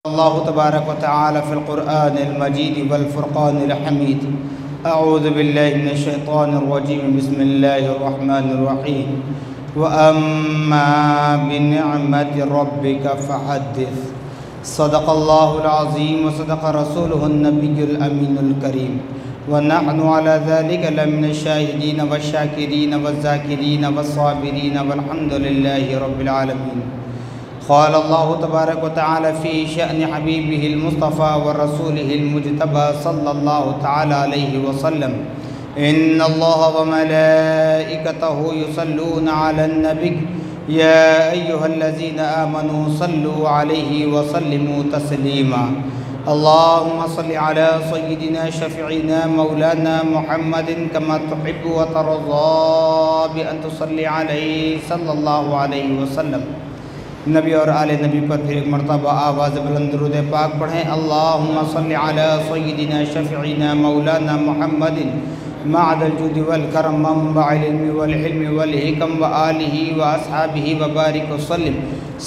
اللہ تبارک و تعالی فی القرآن المجید والفرقان الحمید اعوذ باللہ من الشیطان الرجیم بسم اللہ الرحمن الرحیم وَأَمَّا بِنِعْمَةِ رَبِّكَ فَحَدِّثْ صدق اللہ العظیم وصدق رسولہ النبی الامین الکریم وَنَحْنُ عَلَى ذَلِكَ لَمِنَ الشَّاهِدِينَ وَالشَّاكِرِينَ وَالذَّاكِرِينَ وَالصَّابِرِينَ وَالْحَمْدُ لِلَّهِ رَبِّ الْعَالَمِينَ قال الله تبارك وتعالى في شأن حبيبه المصطفى ورسوله المجتبى صلى الله تعالى عليه وسلم إن الله وملائكته يصلون على النبي يا أيها الذين آمنوا صلوا عليه وسلموا تسليما اللهم صل على سيدنا شفيعنا مولانا محمد كما تحب وترضى بأن تصلي عليه صلى الله عليه وسلم نبی اور آل نبی پر پھر ایک مرتبہ آواز بلند درود پاک پڑھیں اللہم صلی علی سیدنا شفیعنا مولانا محمد معد الجود والکرم منبع العلم والحلم والحکم وآلہ واصحابہ وبارک وسلم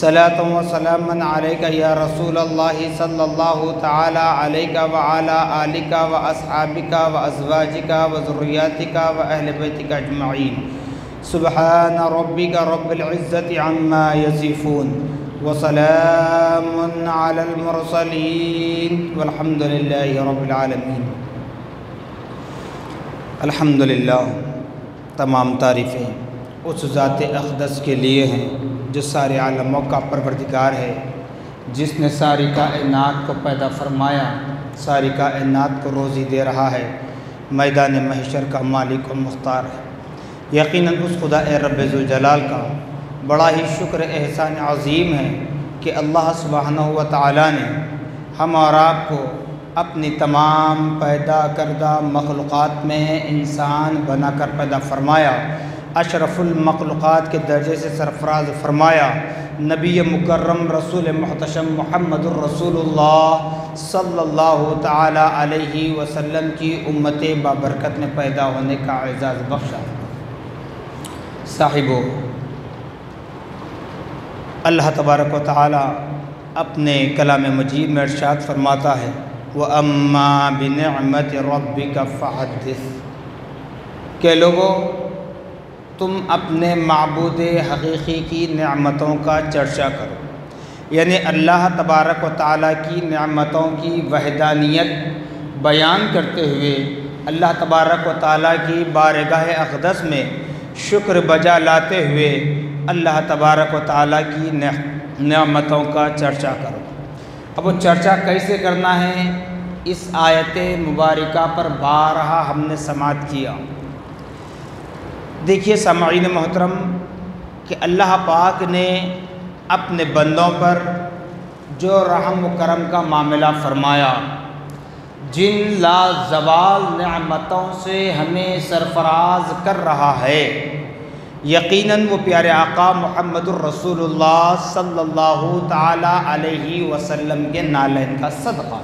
صلاة و سلاما علیکہ یا رسول اللہ صلی اللہ تعالی علیکہ وعلا آلکہ واصحابکہ وازواجکہ وذریاتکہ واہل بیتکہ اجمعین سبحان ربك رب العزة عما يصفون وسلام على المرسلين والحمد لله رب العالمين الحمدللہ تمام تعریفیں اس ذات اقدس کے لیے ہیں جو سارے عالموں کا پروردگار ہے، جس نے ساری کائنات کو پیدا فرمایا، ساری کائنات کو روزی دے رہا ہے، میدان محشر کا مالک و مختار ہے۔ یقیناً اس خدا رب ذوالجلال کا بڑا ہی شکر احسان عظیم ہے کہ اللہ سبحانہ و تعالیٰ نے ہم اور آپ کو اپنی تمام پیدا کردہ مخلوقات میں انسان بنا کر پیدا فرمایا، اشرف المخلوقات کے درجے سے سرفراز فرمایا، نبی مکرم رسول محتشم محمد الرسول اللہ صلی اللہ تعالیٰ علیہ وسلم کی امت بابرکت میں پیدا ہونے کا اعزاز بخشا۔ صاحبو، اللہ تبارک و تعالی اپنے کلام مجید میں ارشاد فرماتا ہے وَأَمَّا بِنِعْمَةِ رَبِّكَ فَحَدِّثْ کہ لوگو تم اپنے معبود حقیقی کی نعمتوں کا چرچا کرو، یعنی اللہ تبارک و تعالی کی نعمتوں کی وحدانیت بیان کرتے ہوئے اللہ تبارک و تعالی کی بارگاہ اقدس میں شکر بجا لاتے ہوئے اللہ تبارک و تعالیٰ کی نعمتوں کا چرچا کرو۔ اب وہ چرچا کیسے کرنا ہے، اس آیت مبارکہ پر بارہا ہم نے سماعت کیا۔ دیکھیے سامعین محترم کہ اللہ پاک نے اپنے بندوں پر جو رحم و کرم کا معاملہ فرمایا، جن لازوال نعمتوں سے ہمیں سرفراز کر رہا ہے، یقیناً وہ پیارے آقا محمد الرسول اللہ صلی اللہ تعالی علیہ وسلم کے نالین کا صدقہ،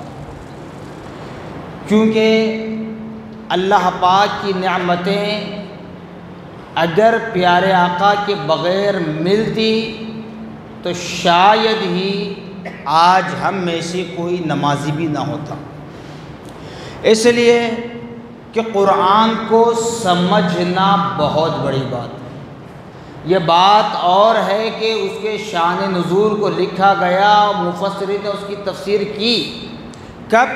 کیونکہ اللہ پاک کی نعمتیں اگر پیارے آقا کے بغیر ملتی تو شاید ہی آج ہم میں سے کوئی نمازی بھی نہ ہوتا، اس لیے کہ قرآن کو سمجھنا بہت بڑی بات ہے۔ یہ بات اور ہے کہ اس کے شان نزول کو لکھا گیا اور مفسرین نے اس کی تفسیر کی کب؟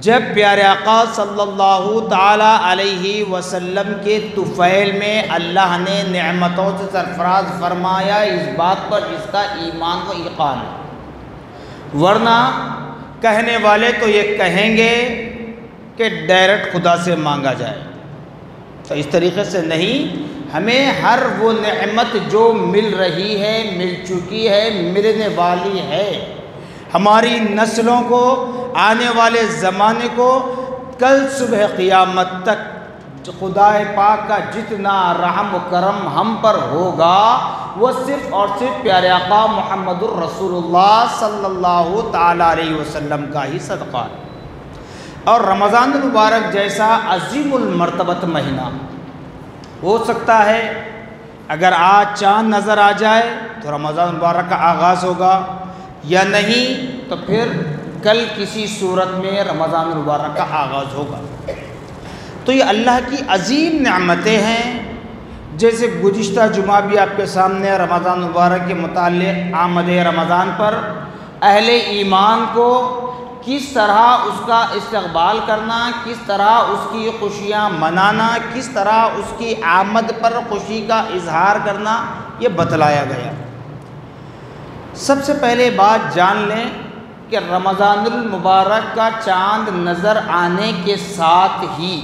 جب پیارے آقا صلی اللہ تعالی علیہ وسلم کے طفیل میں اللہ نے نعمتوں سے سرفراز فرمایا، اس بات پر اس کا ایمان و ایقان ہے، ورنہ کہنے والے تو یہ کہیں گے کہ ڈائریکٹ خدا سے مانگا جائے، تو اس طریقے سے نہیں، ہمیں ہر وہ نعمت جو مل رہی ہے، مل چکی ہے، ملنے والی ہے، ہماری نسلوں کو، آنے والے زمانے کو، کل صبح قیامت تک خدا پاک کا جتنا رحم و کرم ہم پر ہوگا وہ صرف اور صرف پیارے آقا محمد الرسول اللہ صلی اللہ تعالی علیہ وسلم کا ہی صدقہ ہے۔ اور رمضان المبارک جیسا عظیم المرتبت مہینہ، ہو سکتا ہے اگر آج چاند نظر آ جائے تو رمضان المبارک کا آغاز ہوگا، یا نہیں تو پھر کل کسی صورت میں رمضان المبارک کا آغاز ہوگا۔ تو یہ اللہ کی عظیم نعمتیں ہیں۔ جیسے گزشتہ جمعہ بھی آپ کے سامنے رمضان المبارک کے متعلق آمد رمضان پر اہل ایمان کو کس طرح اس کا استقبال کرنا، کس طرح اس کی خوشیاں منانا، کس طرح اس کی آمد پر خوشی کا اظہار کرنا، یہ بتلایا گیا۔ سب سے پہلے بات جان لیں کہ رمضان المبارک کا چاند نظر آنے کے ساتھ ہی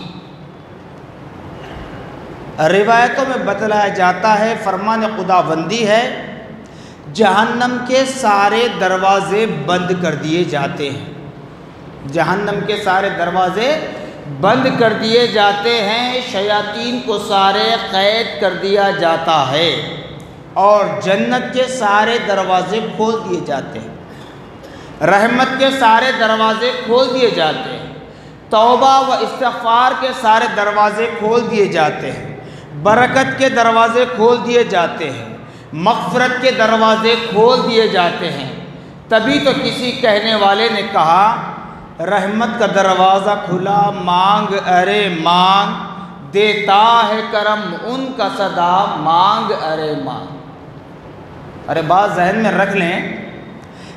روایتوں میں بتلایا جاتا ہے، فرمان خداوندی ہے، جہنم کے سارے دروازے بند کر دیے جاتے ہیں۔ جہنم کے سارے دروازے بند کر دیے جاتے ہیں، شیاطین کو سارے قید کر دیا جاتا ہے، اور جنت کے سارے دروازے کھول دیے جاتے ہیں، رحمت کے سارے دروازے کھول دیے جاتے ہیں، توبہ و استغفار کے سارے دروازے کھول دیے جاتے ہیں، برکت کے دروازے کھول دیے جاتے ہیں، مغفرت کے دروازے کھول دیے جاتے ہیں۔ تبھی تو کسی کہنے والے نے کہا، رحمت کا دروازہ کھلا، مانگ ارے مانگ، دیتا ہے کرم ان کا صدا، مانگ ارے مانگ۔ ارے بات ذہن میں رکھ لیں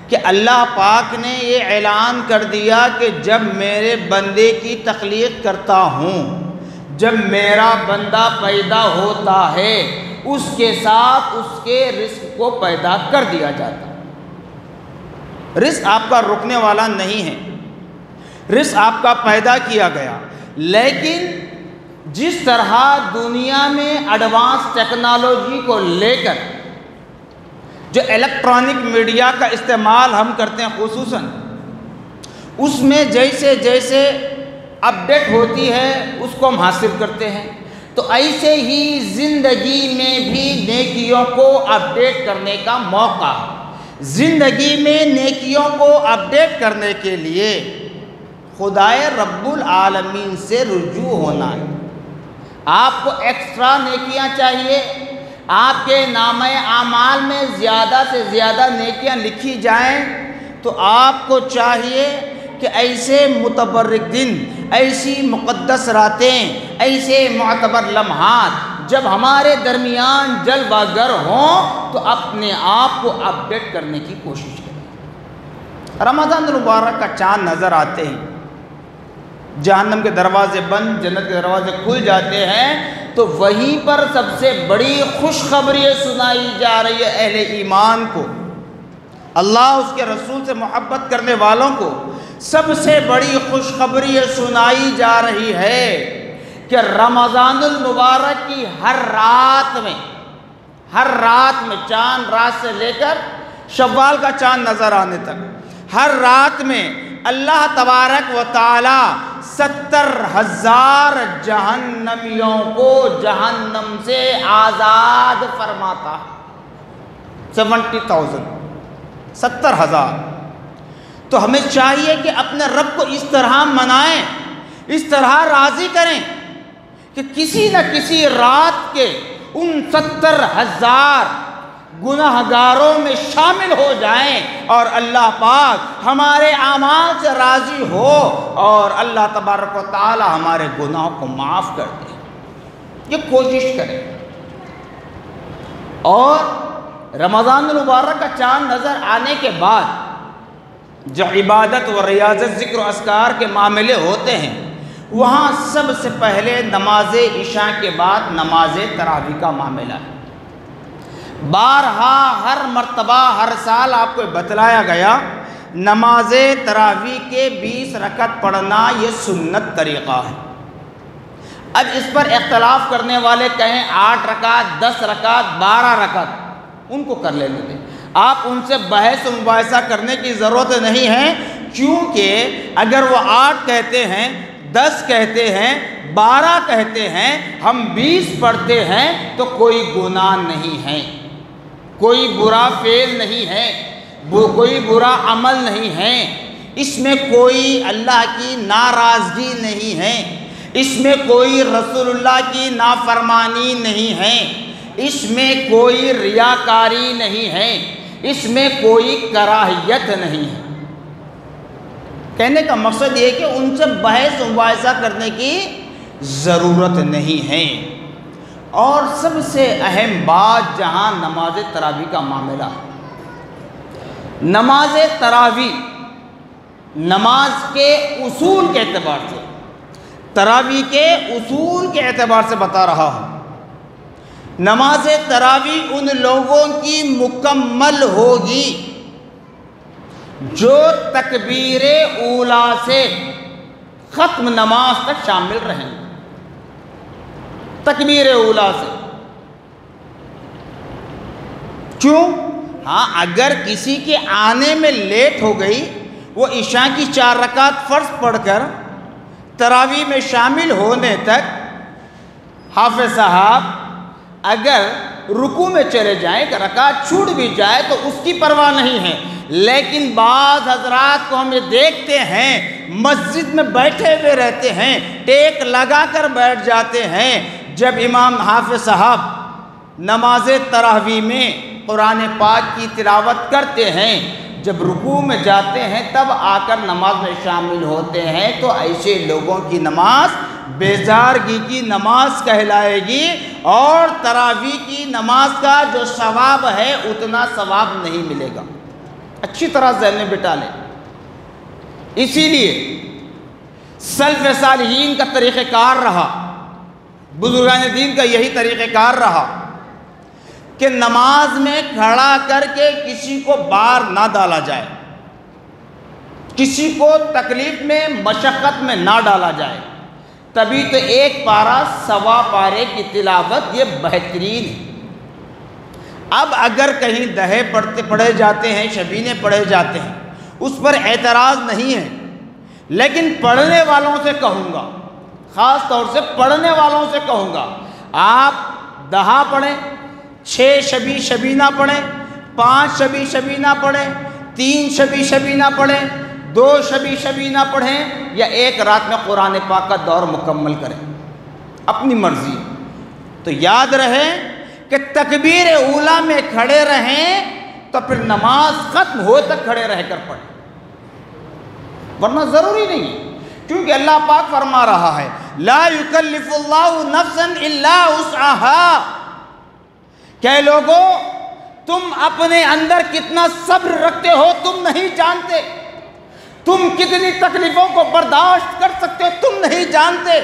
کہ اللہ پاک نے یہ اعلان کر دیا کہ جب میرے بندے کی تخلیق کرتا ہوں، جب میرا بندہ پیدا ہوتا ہے، اس کے ساتھ اس کے رزق کو پیدا کر دیا جاتا ہے۔ رزق آپ کا رکنے والا نہیں ہے، رزق آپ کا پیدا کیا گیا، لیکن جس طرح دنیا میں ایڈوانس ٹیکنالوجی کو لے کر جو الیکٹرانک میڈیا کا استعمال ہم کرتے ہیں خصوصاً، اس میں جیسے جیسے اپڈیٹ ہوتی ہے اس کو ہم حاصل کرتے ہیں، تو ایسے ہی زندگی میں بھی نیکیوں کو اپڈیٹ کرنے کا موقع ہے۔ زندگی میں نیکیوں کو اپڈیٹ کرنے کے لیے خدائے رب العالمین سے رجوع ہونا ہے۔ آپ کو ایکسٹرا نیکیاں چاہیے، آپ کے نامہ اعمال میں زیادہ سے زیادہ نیکیاں لکھی جائیں، تو آپ کو چاہیے کہ ایسے متبرک دن، ایسی مقدس راتیں، ایسے معتبر لمحات جب ہمارے درمیان جلوہ گر ہوں تو اپنے آپ کو اپڈیٹ کرنے کی کوشش کریں۔ رمضان المبارک کا چاند نظر آتے ہیں، جہنم کے دروازے بند، جنت کے دروازے کھل جاتے ہیں، تو وہیں پر سب سے بڑی خوشخبری سنائی جا رہی ہے اہل ایمان کو، اللہ اس کے رسول سے محبت کرنے والوں کو سب سے بڑی خوشخبری سنائی جا رہی ہے کہ رمضان المبارک کی ہر رات میں چاند رات سے لے کر شوال کا چاند نظر آنے تک ہر رات میں اللہ تبارک و تعالی 70,000 جہنمیوں کو جہنم سے آزاد فرماتا ہے۔ 70,000۔ تو ہمیں چاہیے کہ اپنے رب کو اس طرح منائیں، اس طرح راضی کریں کہ کسی نہ کسی رات کے ان 70,000 گناہگاروں میں شامل ہو جائیں، اور اللہ پاک ہمارے اعمال سے راضی ہو، اور اللہ تبارک و تعالی ہمارے گناہوں کو معاف کر دے۔ یہ کوشش کریں۔ اور رمضان المبارک کا چاند نظر آنے کے بعد جو عبادت و ریاضت، ذکر و اذکار کے معاملے ہوتے ہیں، وہاں سب سے پہلے نماز عشاء کے بعد نماز تراویح کا معاملہ ہے۔ بارہا ہر مرتبہ ہر سال آپ کو بتلایا گیا، نماز تراویح کے 20 رکعت پڑھنا یہ سنت طریقہ ہے۔ اب اس پر اختلاف کرنے والے کہیں 8 رکعت، 10 رکعت، 12 رکعت، ان کو کر لینے دیں، آپ ان سے بحث و مباحثہ کرنے کی ضرورت نہیں ہے، کیونکہ اگر وہ 8 کہتے ہیں، 10 کہتے ہیں، 12 کہتے ہیں، ہم 20 پڑھتے ہیں، تو کوئی گناہ نہیں ہے، کوئی برا فعل نہیں ہے، کوئی برا عمل نہیں ہے، اس میں کوئی اللہ کی ناراضگی نہیں ہے، اس میں کوئی رسول اللہ کی نافرمانی نہیں ہے، اس میں کوئی ریاکاری نہیں ہے، اس میں کوئی کراہیت نہیں ہے۔ کہنے کا مقصد یہ کہ ان سے بحث و مباحثہ کرنے کی ضرورت نہیں ہے۔ اور سب سے اہم بات جہاں نماز تراویح کا معاملہ ہے، نماز تراویح نماز کے اصول کے اعتبار سے، تراویح کے اصول کے اعتبار سے بتا رہا ہوں، نماز تراویح ان لوگوں کی مکمل ہوگی جو تکبیر اولیٰ سے ختم نماز تک شامل رہیں گے۔ تکبیر اولیٰ سے کیوں؟ ہاں، اگر کسی کے آنے میں لیٹ ہو گئی، وہ عشاء کی 4 رکعت فرض پڑھ کر تراویح میں شامل ہونے تک حافظ صاحب اگر رکوع میں چلے جائیں، کہ رکعت چھوٹ بھی جائے تو اس کی پرواہ نہیں ہے۔ لیکن بعض حضرات کو ہم یہ دیکھتے ہیں مسجد میں بیٹھے ہوئے رہتے ہیں، ٹیک لگا کر بیٹھ جاتے ہیں۔ جب امام حافظ صاحب نماز تراویح میں قرآن پاک کی تلاوت کرتے ہیں، جب رکوع میں جاتے ہیں تب آ کر نماز میں شامل ہوتے ہیں، تو ایسے لوگوں کی نماز بیزارگی کی نماز کہلائے گی، اور تراویح کی نماز کا جو ثواب ہے اتنا ثواب نہیں ملے گا۔ اچھی طرح ذہن میں بٹھا لیں۔ اسی لیے سلف صالحین کا طریقہ کار رہا، بزرگان دین کا یہی طریقہ کار رہا کہ نماز میں کھڑا کر کے کسی کو بار نہ ڈالا جائے، کسی کو تکلیف میں مشقت میں نہ ڈالا جائے۔ تبھی تو 1 پارہ 1.25 پارے کی تلاوت یہ بہترین ہے۔ اب اگر کہیں دہے پڑھے جاتے ہیں، شبینے پڑھے جاتے ہیں، اس پر اعتراض نہیں ہے، لیکن پڑھنے والوں سے کہوں گا، خاص طور سے پڑھنے والوں سے کہوں گا، آپ 10 پڑھیں، 6 شبی شبینہ پڑھیں، 5 شبی شبینہ پڑھیں، 3 شبی شبینہ پڑھیں، 2 شبی شبینہ پڑھیں، یا 1 رات میں قرآن پاک کا دور مکمل کریں، اپنی مرضی۔ تو یاد رہے کہ تکبیر اولیٰ میں کھڑے رہیں تو پھر نماز ختم ہو تک کھڑے رہ کر پڑھیں، ورنہ ضروری نہیں ہے، کیونکہ اللہ پاک فرما رہا ہے لا یکلف اللہ نفسا الا وسعها۔ کہ لوگوں، تم اپنے اندر کتنا صبر رکھتے ہو تم نہیں جانتے، تم کتنی تکلیفوں کو برداشت کر سکتے ہو تم نہیں جانتے،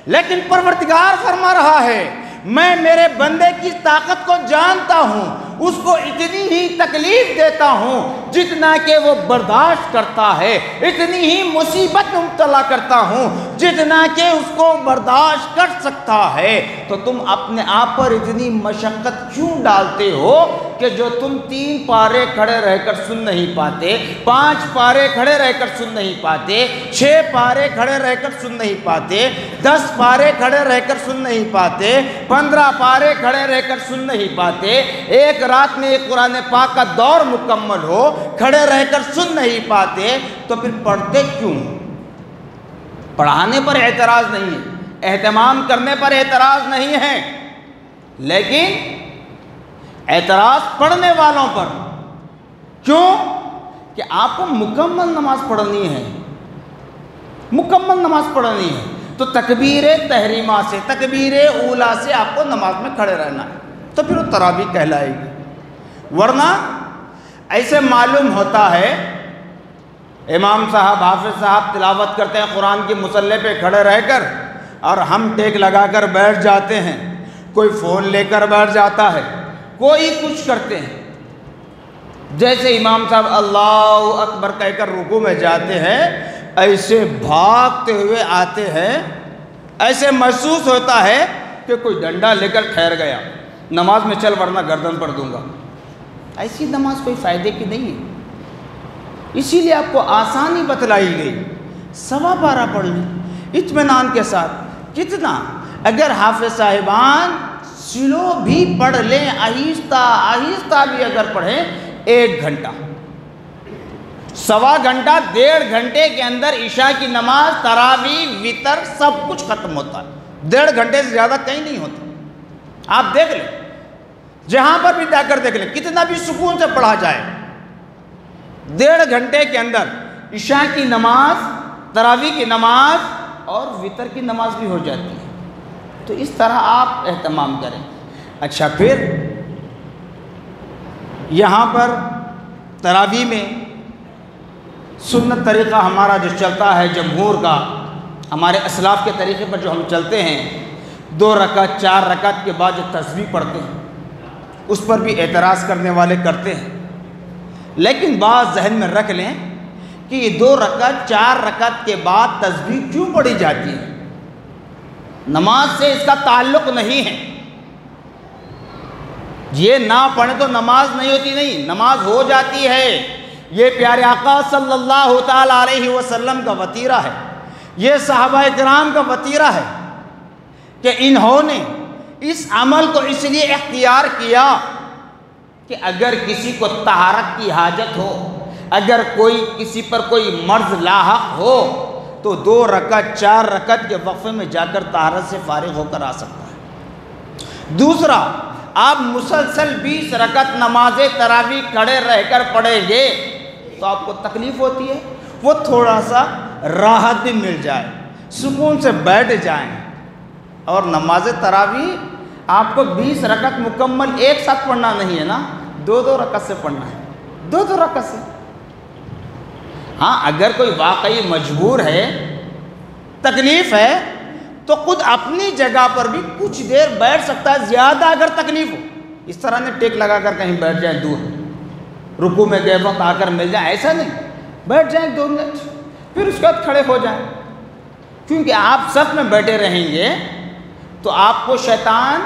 لیکن پروردگار فرما رہا ہے میں میرے بندے کی طاقت کو جانتا ہوں، اس کو اتنی ہی تکلیف دیتا ہوں جتنا کہ وہ برداشت کرتا ہے، اتنی ہی مصیبت میں مبتلا کرتا ہوں جتنا کہ اس کو برداشت کر سکتا ہے۔ تو تم اپنے آپ پر اتنی مشقت کیوں ڈالتے ہو کہ جو تم 3 پارے کھڑے رہ کر سن نہیں پاتے، 5 پارے کھڑے رہ کر سن نہیں پاتے، 6 پارے کھڑے رہ کر سن نہیں پاتے، 10 پارے کھڑے رہ کر سن نہیں پاتے، 15 پارے کھڑے رہ کر سن نہیں پاتے، 1 رات میں ایک قرآن پاک کا دور مکمل ہو کھڑے رہ کر سن نہیں پاتے، تو پھر پڑھتے کیوں؟ پڑھانے پر اعتراض نہیں ہے، اہتمام کرنے پر اعتراض نہیں ہے، لیکن اعتراض پڑھنے والوں پر۔ کیوں؟ کہ آپ کو مکمل نماز پڑھنی ہے، مکمل نماز پڑھنی ہے، تو تکبیر تحریمہ سے، تکبیر اولیٰ سے آپ کو نماز میں کھڑے رہنا ہے، تو پھر وہ تراویح کہلائے گی۔ ورنہ ایسے معلوم ہوتا ہے امام صاحب، حافظ صاحب تلاوت کرتے ہیں قرآن کی مصلی پہ کھڑے رہ کر، اور ہم ٹیک لگا کر بیٹھ جاتے ہیں، کوئی فون لے کر بیٹھ جاتا ہے، کوئی کچھ کرتے ہیں۔ جیسے امام صاحب اللہ اکبر کہہ کر رکوع میں جاتے ہیں، ایسے بھاگتے ہوئے آتے ہیں، ایسے محسوس ہوتا ہے کہ کوئی ڈنڈا لے کر ٹھہر گیا، نماز میں چل ورنہ گردن پر دوں گا۔ ایسی نماز کوئی فائدے کی نہیں ہے، اسی لیے آپ کو آسانی بتلائی گئی، 1.25 پارہ پڑھ لیں اطمینان کے ساتھ۔ کتنا؟ اگر حافظ صاحبان سلو بھی پڑھ لیں، آہستہ آہستہ بھی اگر پڑھیں، 1 گھنٹہ، 1.25 گھنٹہ، 1.5 گھنٹے کے اندر عشاء کی نماز، تراویح، وتر سب کچھ ختم ہوتا ہے، 1.5 گھنٹے سے زیادہ کہیں نہیں ہوتا۔ آپ دیکھ لیں، جہاں پر بھی جا کر دیکھ لیں، کتنا بھی سکون سے پڑھا جائے، 1.5 گھنٹے کے اندر عشاء کی نماز، تراویح کی نماز اور وتر کی نماز بھی ہو جاتی ہے۔ تو اس طرح آپ اہتمام کریں۔ اچھا، پھر یہاں پر تراویح میں سنت طریقہ ہمارا جو چلتا ہے جمہور کا، ہمارے اسلاف کے طریقے پر جو ہم چلتے ہیں، 2 رکعت 4 رکعت کے بعد جو تسبیح پڑھتے ہیں، اس پر بھی اعتراض کرنے والے کرتے ہیں، لیکن بعض ذہن میں رکھ لیں کہ یہ 2 رکعت 4 رکعت کے بعد تسبیح کیوں پڑھی جاتی ہے؟ نماز سے اس کا تعلق نہیں ہے۔ یہ نہ پڑھیں تو نماز نہیں ہوتی، نہیں، نماز ہو جاتی ہے۔ یہ پیارے آقا صلی اللہ تعالیٰ علیہ وسلم کا وتیرہ ہے، یہ صحابہ کرام کا وتیرہ ہے کہ انہوں نے اس عمل کو اس لیے اختیار کیا کہ اگر کسی کو طہارت کی حاجت ہو، اگر کسی پر کوئی مرض لاحق ہو تو 2 رکعت 4 رکعت کے وقفے میں جا کر طہارت سے فارغ ہو کر آ سکتا ہے۔ دوسرا، آپ مسلسل 20 رکعت نماز تراویح کھڑے رہ کر پڑھیں گے تو آپ کو تکلیف ہوتی ہے، وہ تھوڑا سا راحت بھی مل جائے، سکون سے بیٹھ جائیں۔ اور نماز تراویح آپ کو 20 رکعت مکمل ایک ساتھ پڑھنا نہیں ہے نا، 2 رکعت سے پڑھنا ہے، 2 رکعت سے۔ ہاں، اگر کوئی واقعی مجبور ہے، تکلیف ہے، تو خود اپنی جگہ پر بھی کچھ دیر بیٹھ سکتا ہے، زیادہ اگر تکلیف ہو۔ اس طرح نے ٹیک لگا کر کہیں بیٹھ جائیں دور، رکوع میں گئے وقت آ کر مل جائیں، ایسا نہیں، بیٹھ جائیں 2 منٹ، پھر اس کے بعد کھڑے ہو جائیں، کیونکہ آپ صف میں بیٹھے رہیں گے تو آپ کو شیطان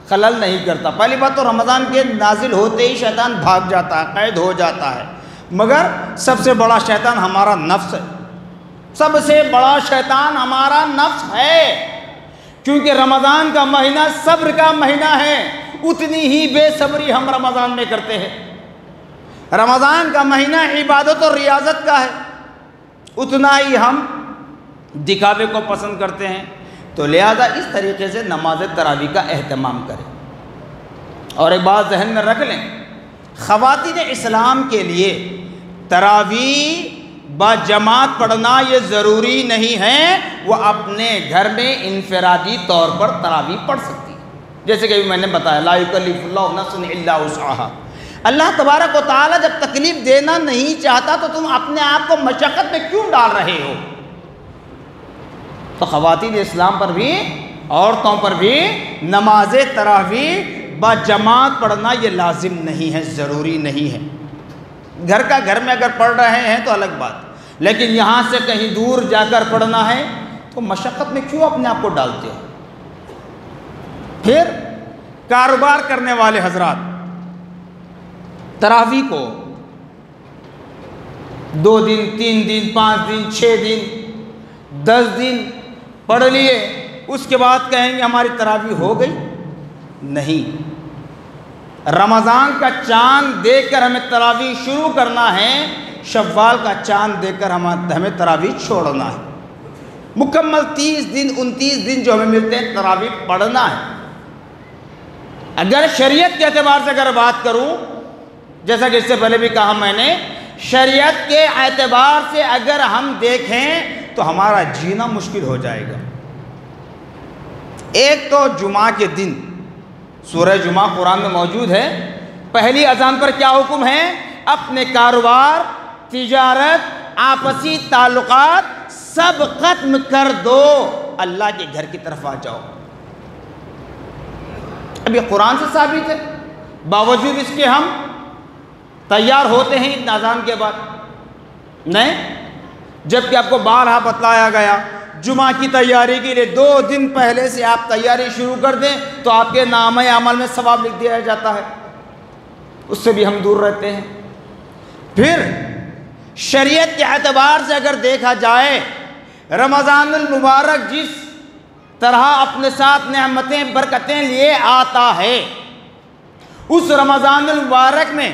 خلل نہیں کرتا۔ پہلی بات تو رمضان کے نازل ہوتے ہی شیطان بھاگ جاتا ہے، قید ہو جاتا ہے، مگر سب سے بڑا شیطان ہمارا نفس ہے، سب سے بڑا شیطان ہمارا نفس ہے، کیونکہ رمضان کا مہینہ صبر کا مہینہ ہے، اتنی ہی بے صبری ہم رمضان میں کرتے ہیں۔ رمضان کا مہینہ عبادت اور ریاضت کا ہے، اتنا ہی ہم دکھاوے کو پسند کرتے ہیں، تو لہذا اس طریقے سے نماز تراویح کا اہتمام کریں۔ اور ایک بات ذہن میں رکھ لیں، خواتین اسلام کے لیے تراویح باجماعت پڑھنا یہ ضروری نہیں ہے، وہ اپنے گھر میں انفرادی طور پر تراویح پڑھ سکتی ہے، جیسے کہ میں نے بتایا لا یکلف اللہ نفسا الا وسعها۔ اللہ تبارک و تعالیٰ جب تکلیف دینا نہیں چاہتا تو تم اپنے آپ کو مشقت میں کیوں ڈال رہے ہو؟ تو خواتین اسلام پر بھی، عورتوں پر بھی نماز تراویح باجماعت پڑھنا یہ لازم نہیں ہے، ضروری نہیں ہے۔ گھر میں اگر پڑھ رہے ہیں تو الگ بات، لیکن یہاں سے کہیں دور جا کر پڑھنا ہے تو مشقت میں کیوں اپنے آپ کو ڈالتے ہو؟ پھر کاروبار کرنے والے حضرات تراویح کو 2 دن 3 دن 5 دن 6 دن 10 دن پڑھ لیے، اس کے بعد کہیں گے ہماری تراویح ہو گئی؟ نہیں، رمضان کا چاند دیکھ کر ہمیں تراویح شروع کرنا ہے، شوال کا چاند دیکھ کر ہمیں تراویح چھوڑنا ہے۔ مکمل 30 دن 29 دن جو ہمیں ملتے ہیں تراویح پڑھنا ہے۔ اگر شریعت کے اعتبار سے اگر بات کروں، جیسا کہ اس سے پہلے بھی کہا میں نے، شریعت کے اعتبار سے اگر ہم دیکھیں تو ہمارا جینا مشکل ہو جائے گا۔ ایک تو جمعہ کے دن سورہ جمعہ قرآن میں موجود ہے، پہلی اذان پر کیا حکم ہے؟ اپنے کاروبار، تجارت، آپسی تعلقات سب ختم کر دو، اللہ کے گھر کی طرف آ جاؤ۔ اب یہ قرآن سے ثابت ہے، باوجود اس کے ہم تیار ہوتے ہیں اذان کے بعد؟ نہیں، جبکہ آپ کو بارہا بتلایا گیا جمعہ کی تیاری کے لیے 2 دن پہلے سے آپ تیاری شروع کر دیں تو آپ کے نامہ عمل میں ثواب لکھ دیا جاتا ہے، اس سے بھی ہم دور رہتے ہیں۔ پھر شریعت کے اعتبار سے اگر دیکھا جائے، رمضان المبارک جس طرح اپنے ساتھ نعمتیں برکتیں لیے آتا ہے، اس رمضان المبارک میں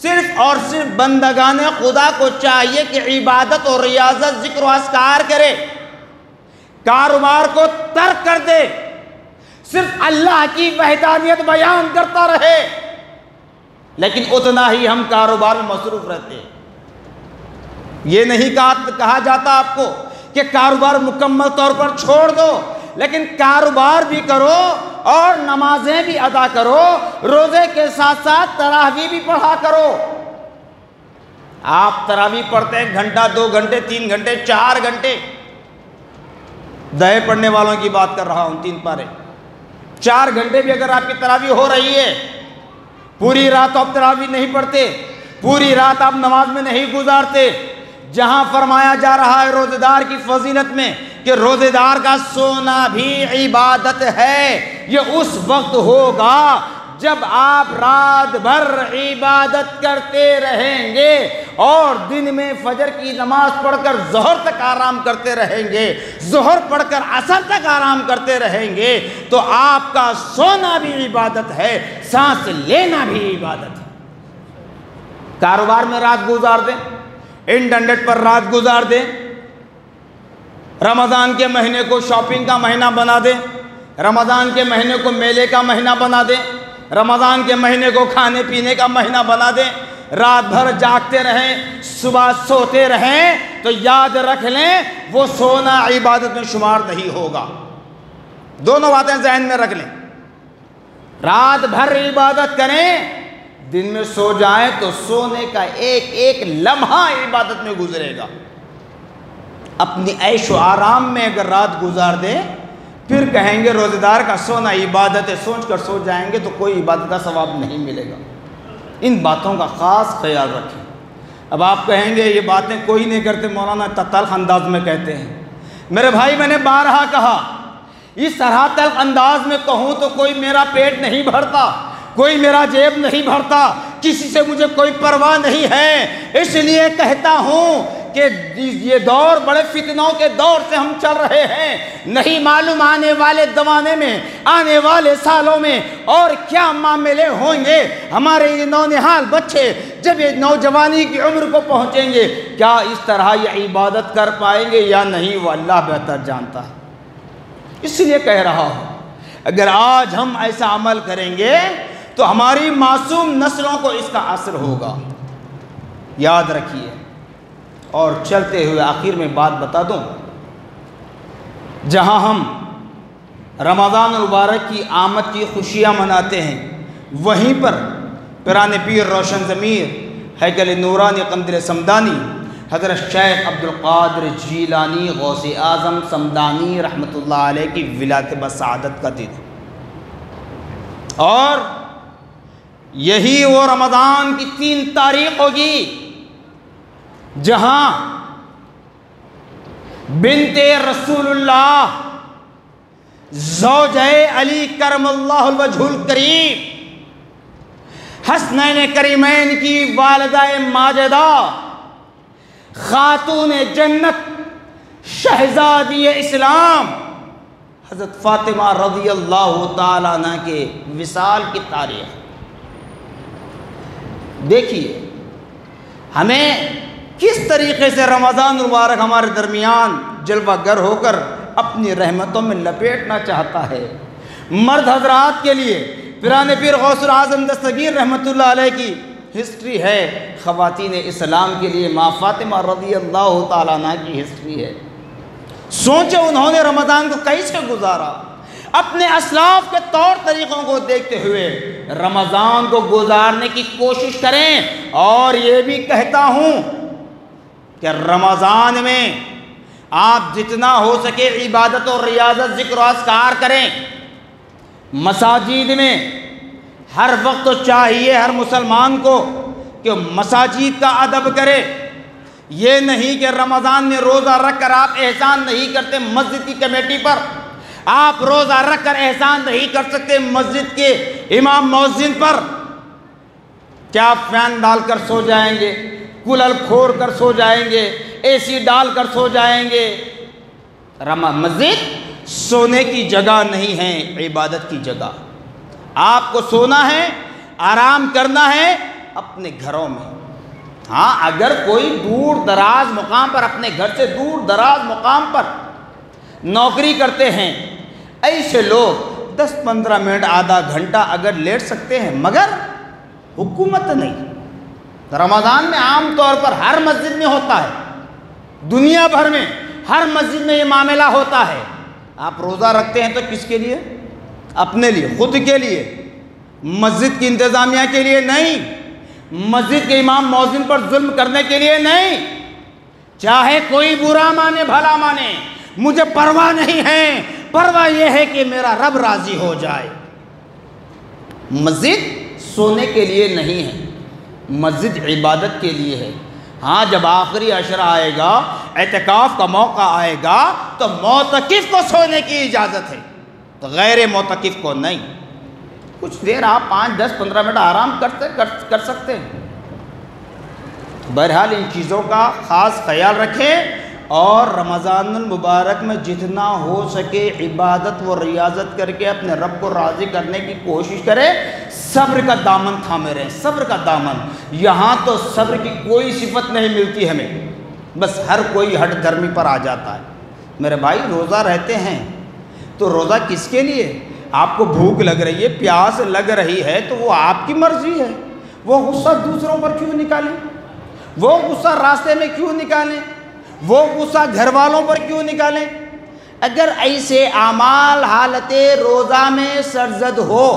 صرف اور صرف بندگان خدا کو چاہیے کہ عبادت اور ریاضت، ذکر و اذکار کرے، کاروبار کو ترک کر دے، صرف اللہ کی وحدانیت بیان کرتا رہے، لیکن اتنا ہی ہم کاروبار میں مصروف رہتے ہیں۔ یہ نہیں کہا جاتا آپ کو کہ کاروبار مکمل طور پر چھوڑ دو، لیکن کاروبار بھی کرو اور نمازیں بھی ادا کرو، روزے کے ساتھ ساتھ تراویح بھی پڑھا کرو۔ آپ تراویح پڑھتے ہیں گھنٹہ، 2 گھنٹے، 3 گھنٹے، 4 گھنٹے، دہے پڑھنے والوں کی بات کر رہا ہوں، 3 پارے، 4 گھنٹے بھی اگر آپ کی تراویح ہو رہی ہے، پوری رات آپ تراویح نہیں پڑھتے، پوری رات آپ نماز میں نہیں گزارتے، جہاں فرمایا جا رہا ہے روزے دار کی فضیلت میں کہ روزے دار کا سونا بھی عبادت ہے، یہ اس وقت ہوگا جب آپ رات بھر عبادت کرتے رہیں گے اور دن میں فجر کی نماز پڑھ کر ظہر تک آرام کرتے رہیں گے، ظہر پڑھ کر عصر تک آرام کرتے رہیں گے، تو آپ کا سونا بھی عبادت ہے، سانس لینا بھی عبادت ہے۔ کاروبار میں رات گزار دیں، انٹرنیٹ پر رات گزار دیں، رمضان کے مہینے کو شاپنگ کا مہینہ بنا دیں، رمضان کے مہینے کو میلے کا مہینہ بنا دیں، رمضان کے مہینے کو کھانے پینے کا مہینہ بنا دیں، رات بھر جاگتے رہیں، صبح سوتے رہیں، تو یاد رکھ لیں وہ سونا عبادت میں شمار نہیں ہوگا۔ دونوں باتیں ذہن میں رکھ لیں، رات بھر عبادت کریں، دن میں سو جائیں تو سونے کا ایک ایک لمحہ عبادت میں گزرے گا۔ اپنی عیش و آرام میں اگر رات گزار دیں، پھر کہیں گے روزے دار کا سونا عبادت ہے، سوچ کر سو جائیں گے تو کوئی عبادت کا ثواب نہیں ملے گا۔ ان باتوں کا خاص خیال رکھیں۔ اب آپ کہیں گے یہ باتیں کوئی نہیں کرتے، مولانا تلخ انداز میں کہتے ہیں۔ میرے بھائی، میں نے بارہا کہا، اس طرح تلخ انداز میں کہوں تو کوئی میرا پیٹ نہیں بھرتا، کوئی میرا جیب نہیں بھرتا، کسی سے مجھے کوئی پرواہ نہیں ہے، اس لیے کہتا ہوں کہ یہ دور بڑے فتنوں کے دور سے ہم چل رہے ہیں، نہیں معلوم آنے والے زمانے میں، آنے والے سالوں میں اور کیا معاملے ہوں گے۔ ہمارے یہ نونہال بچے جب یہ نوجوانی کی عمر کو پہنچیں گے، کیا اس طرح یہ عبادت کر پائیں گے یا نہیں، وہ اللہ بہتر جانتا ہے۔ اس لیے کہہ رہا ہوں، اگر آج ہم ایسا عمل کریں گے تو ہماری معصوم نسلوں کو اس کا اثر ہوگا، یاد رکھیے۔ اور چلتے ہوئے آخر میں بات بتا دوں، جہاں ہم رمضان المبارک کی آمد کی خوشیاں مناتے ہیں، وہیں پر پیران پیر روشن ضمیر ہیکل نورانی قندیل صمدانی حضرت شیخ عبدالقادر جیلانی غوث اعظم صمدانی رحمۃ اللہ علیہ کی ولایت بسعادت کا دن، اور یہی وہ رمضان کی 3 تاریخ ہوگی جہاں بنت رسول اللہ زوجہ علی کرم اللہ الوجہ الکریم حسنین کریمین کی والدہ ماجدہ خاتون جنت شہزادی اسلام حضرت فاطمہ رضی اللہ تعالیٰ عنہ کے وصال کی تاریخ دیکھیے۔ ہمیں کس طریقے سے رمضان المبارک ہمارے درمیان جلوہ گر ہو کر اپنی رحمتوں میں لپیٹنا چاہتا ہے۔ مرد حضرات کے لیے پیران پیر غوث الاعظم دستگیر رحمۃ اللہ علیہ کی ہسٹری ہے، خواتین اسلام کے لیے ماں فاطمہ رضی اللہ تعالیٰ عنہ کی ہسٹری ہے۔ سوچے انہوں نے رمضان کو کیسے گزارا، اپنے اسلاف کے طور طریقوں کو دیکھتے ہوئے رمضان کو گزارنے کی کوشش کریں۔ اور یہ بھی کہتا ہوں کہ رمضان میں آپ جتنا ہو سکے عبادت و ریاضت، ذکر و اذکار کریں۔ مساجد میں ہر وقت چاہیے ہر مسلمان کو کہ مساجد کا ادب کرے۔ یہ نہیں کہ رمضان میں روزہ رکھ کر آپ احسان نہیں کرتے مسجد کی کمیٹی پر، آپ روزہ رکھ کر احسان نہیں کر سکتے مسجد کے امام مؤذن پر، کیا آپ فین ڈال کر سو جائیں گے، کولر کھول کر سو جائیں گے، اے سی ڈال کر سو جائیں گے؟ مسجد سونے کی جگہ نہیں ہے، عبادت کی جگہ۔ آپ کو سونا ہے، آرام کرنا ہے اپنے گھروں میں۔ ہاں، اگر کوئی دور دراز مقام پر، اپنے گھر سے دور دراز مقام پر نوکری کرتے ہیں، ایسے لوگ 10-15 منٹ آدھا گھنٹہ اگر لیٹ سکتے ہیں، مگر حکومت نہیں۔ رمضان میں عام طور پر ہر مسجد میں ہوتا ہے، دنیا بھر میں ہر مسجد میں یہ معاملہ ہوتا ہے. آپ روزہ رکھتے ہیں تو کس کے لیے؟ اپنے لیے، خود کے لیے، مسجد کی انتظامیہ کے لیے نہیں، مسجد کے امام مؤذن پر ظلم کرنے کے لیے نہیں. چاہے کوئی برا مانے بھلا مانے، مجھے پرواہ نہیں ہے، پرواہ یہ ہے کہ میرا رب راضی ہو جائے. مسجد سونے کے لیے نہیں ہے، مسجد عبادت کے لیے ہے. ہاں جب آخری عشرہ آئے گا، اعتکاف کا موقع آئے گا، تو معتکف کو سونے کی اجازت ہے، تو غیر معتکف کو نہیں. کچھ دیر آپ 5, 10, 15 منٹ آرام کر سکتے ہیں. بہرحال ان چیزوں کا خاص خیال رکھیں، اور رمضان المبارک میں جتنا ہو سکے عبادت و ریاضت کر کے اپنے رب کو راضی کرنے کی کوشش کریں. صبر کا دامن تھامے رہیں، صبر کا دامن. یہاں تو صبر کی کوئی صفت نہیں ملتی ہمیں، بس ہر کوئی ہٹ دھرمی پر آ جاتا ہے. میرے بھائی روزہ رہتے ہیں تو روزہ کس کے لیے؟ آپ کو بھوک لگ رہی ہے، پیاس لگ رہی ہے، تو وہ آپ کی مرضی ہے. وہ غصہ دوسروں پر کیوں نکالیں؟ وہ غصہ راستے میں کیوں نکالیں؟ وہ غصہ گھر والوں پر کیوں نکالیں؟ اگر ایسے اعمال حالت روزہ میں سرزد ہو،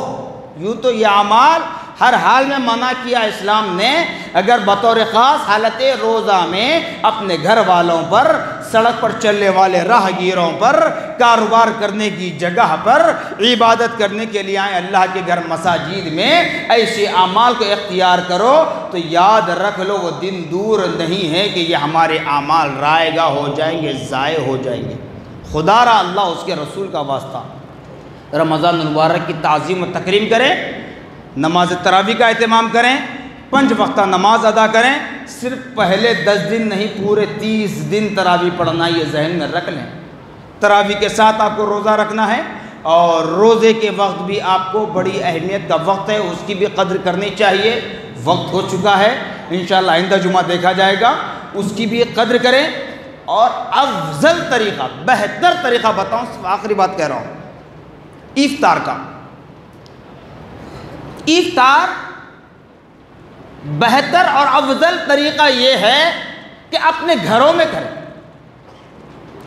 یوں تو یہ اعمال ہر حال میں منع کیا اسلام نے، اگر بطور خاص حالت روزہ میں اپنے گھر والوں پر، سڑک پر چلنے والے راہگیروں پر، کاروبار کرنے کی جگہ پر، عبادت کرنے کے لیے آئیں اللہ کے گھر مساجد میں، ایسے اعمال کو اختیار کرو، تو یاد رکھ لو وہ دن دور نہیں ہے کہ یہ ہمارے اعمال رائے گاہ ہو جائیں گے، ضائع ہو جائیں گے. خدا را اللہ اس کے رسول کا واسطہ رمضان المبارک کی تعظیم و تکریم کریں، نماز تراویح کا اہتمام کریں، 5 وقتہ نماز ادا کریں. صرف پہلے 10 دن نہیں، پورے 30 دن تراویح پڑھنا، یہ ذہن میں رکھ لیں. تراویح کے ساتھ آپ کو روزہ رکھنا ہے، اور روزے کے وقت بھی آپ کو بڑی اہمیت کا وقت ہے، اس کی بھی قدر کرنی چاہیے. وقت ہو چکا ہے، انشاءاللہ آئندہ جمعہ دیکھا جائے گا، اس کی بھی قدر کریں. اور افضل طریقہ، بہتر طریقہ بتاؤں، آخری بات کہہ رہا ہوں، افطار کا. افطار بہتر اور افضل طریقہ یہ ہے کہ اپنے گھروں میں کریں.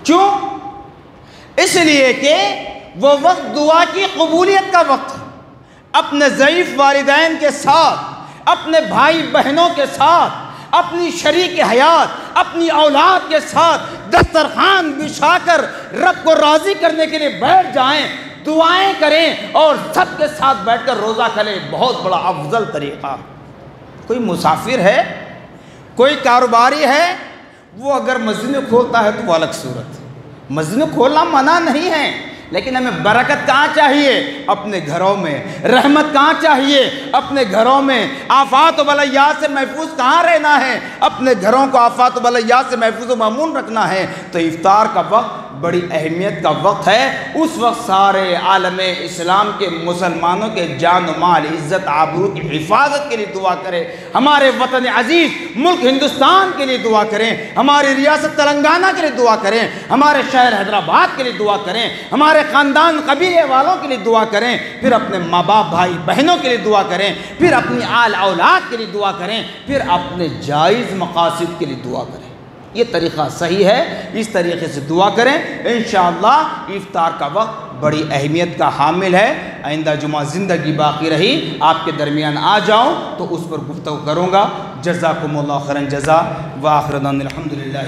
کیوں؟ اس لیے کہ وہ وقت دعا کی قبولیت کا وقت ہے. اپنے ضعیف والدین کے ساتھ، اپنے بھائی بہنوں کے ساتھ، اپنی شریک حیات، اپنی اولاد کے ساتھ دسترخوان بچھا کر رب کو راضی کرنے کے لیے بیٹھ جائیں، دعائیں کریں، اور سب کے ساتھ بیٹھ کر روزہ کھلیں. بہت بڑا افضل طریقہ. کوئی مسافر ہے، کوئی کاروباری ہے، وہ اگر مسجد میں کھولتا ہے تو وہ الگ صورت. مسجد میں کھولنا منع نہیں ہے، لیکن ہمیں برکت کہاں چاہیے؟ اپنے گھروں میں. رحمت کہاں چاہیے؟ اپنے گھروں میں. آفات و بلیات سے محفوظ کہاں رہنا ہے؟ اپنے گھروں کو آفات و بلیات سے محفوظ و مامون رکھنا ہے. تو افطار کا وقت بڑی اہمیت کا وقت ہے. اس وقت سارے عالم اسلام کے مسلمانوں کے جان و مال، عزت آبرو کی حفاظت کے لیے دعا کریں. ہمارے وطن عزیز ملک ہندوستان کے لیے دعا کریں، ہماری ریاست تلنگانہ کے لیے دعا کریں، ہمارے شہر حیدرآباد کے لیے دعا کریں، ہمارے خاندان قبیلے والوں کے لیے دعا کریں، پھر اپنے ماں باپ بھائی بہنوں کے لیے دعا کریں، پھر اپنی آل اولاد کے لیے دعا کریں، پھر اپنے جائز مقاصد کے لیے دعا کریں. یہ طریقہ صحیح ہے، اس طریقے سے دعا کریں. انشاءاللہ افطار کا وقت بڑی اہمیت کا حامل ہے. آئندہ جمعہ زندگی باقی رہی، آپ کے درمیان آ جاؤں تو اس پر گفتگو کروں گا. جزاکم اللہ خیرا جزا، وآخر دعوانا الحمدللہ.